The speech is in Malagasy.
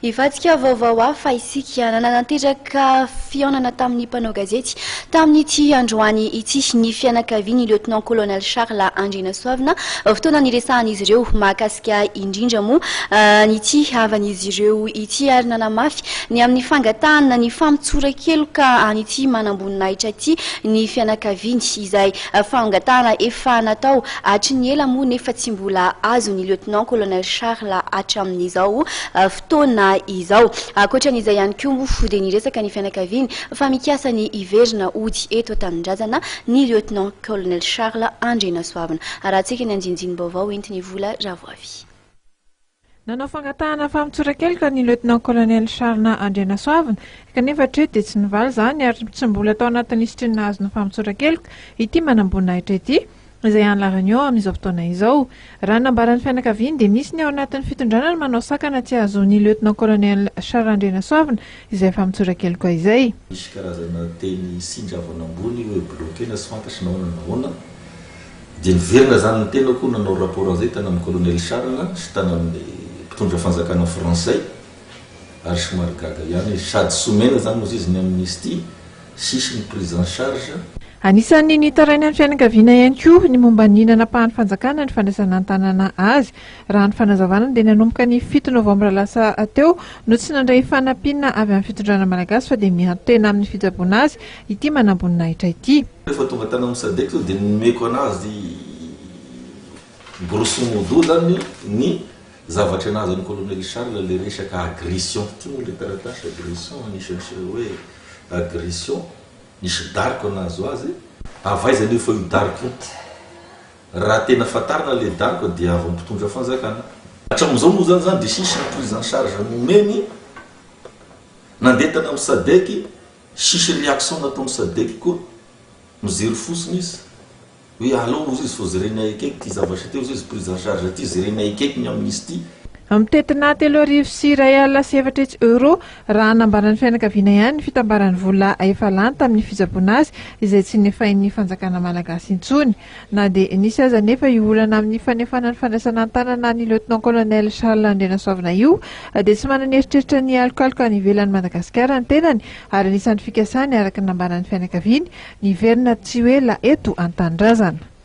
Ivadika vaovao hafa isika nananteraka fiaonana tamin'ny mpanao gazety tamin'ity androany ity ny fianakaviany lieutenant colonel Charles Andrianasoavina fotoana niresahan'izy ireo mahakasika indrindra moa n'ity havan'izy ireo ity ary nanamafy ny amin'ny fangatahana ny famotsoran-keloka an'ity manamboninaitra ity ny fianakaviany izay fangatahana efa natao hatry ela moa nefa tsy mbola azo ny lieutenant colonel Charles hatramin'izao fotoana izao ankoatran'izay ihany koa moa dia niresaka ny fianakaviany fa mikasa ny iverina ody eto an-tanindrazana ny lieutenant colonel Charles Andrianasoavina arahantsika ny anjinjiny-baovao entiny vola ravoavy. Nanao fangatahana famotsoran-keloka ny lieutenant colonel Charles Andrianasoavina kanefa hatreto dia tsy nivaly izany ary tsy mbola tao anatin'ny hisotrina azo ny famotsoran-keloka ity manamboninaitra ity izay any la Réunion amin'izao fotoana izao. Raha nambaran'ny fianakaviany dia misy ny ao anatin'ny fitondranana ny manao sakana tsy azon'ny lieutenant colonel Charles Andrianasoavina izay famotsoran-keloka izay. Misy karazana teny sinjavana ambony hoe bloqué na sy fantatry nahoana dia niverina zany ny tena koa nanao rapport an'izay tana amin'ny colonel Charles sy tana amin'ny mpitondra fanjakana français ary somary gaga ihany sady somena zany moa izy ny amnistie sisy ny prise en charge. Anisan'ny Mitaraina ny fianakaviana ihany koa ny momba ny nanapahany fanjakana ny fandraisana an-tanàna azy. Raha ny fanazavana dia nanomboka ny 7 novambra lasa teo no tsy nandray fanampiana avy amin'ny fitondrana malagasy fa dia miantena amin'ny fitsaboana azy ity manamboninaitra ity. Rehefa tonga tany amin'ny sadek dia nomeko anazy grosso modo zany ny zavatra anazy ny colonel Charles le resaka agression ty moa le taratasy agression anisan'ny hoe agression nisy dariko anazy azy avaizany io fa io dariko raha tena fatarina le dariko dia avy mpitondra fanjakana hatramin'izao moa zany dia sisy ny prise en charge nomen'ny nandeha tany amin'ny sadeky sisy réaction natao amin'ny sadeky koa mijery fosiny izy hoe allo izy fo jerena ekaiky ty zavatra teo izy prise en charge ty jerena ekaiky ny amnistie. Mitetina €3,7 raha nambaran'ny fianakaviana ihany ny fitambaran'ny vola efa lany tamin'ny fitsaboana azy izay tsy nefain'ny fanjakana malagasy intsony na dia nisy aza nefa io olana amin'ny fanefana ny fandraisana an-tanana ny lieutenant colonel Charles Andrianasoavina io dia tsy manana eritreritra ny alokaloka ny ivelan'ny Madagasikara ny tenany ary anisan'ny fikasany araka ny nambaran'ny fianakaviany ny verina tsy ho ela eto an-tanindrazana.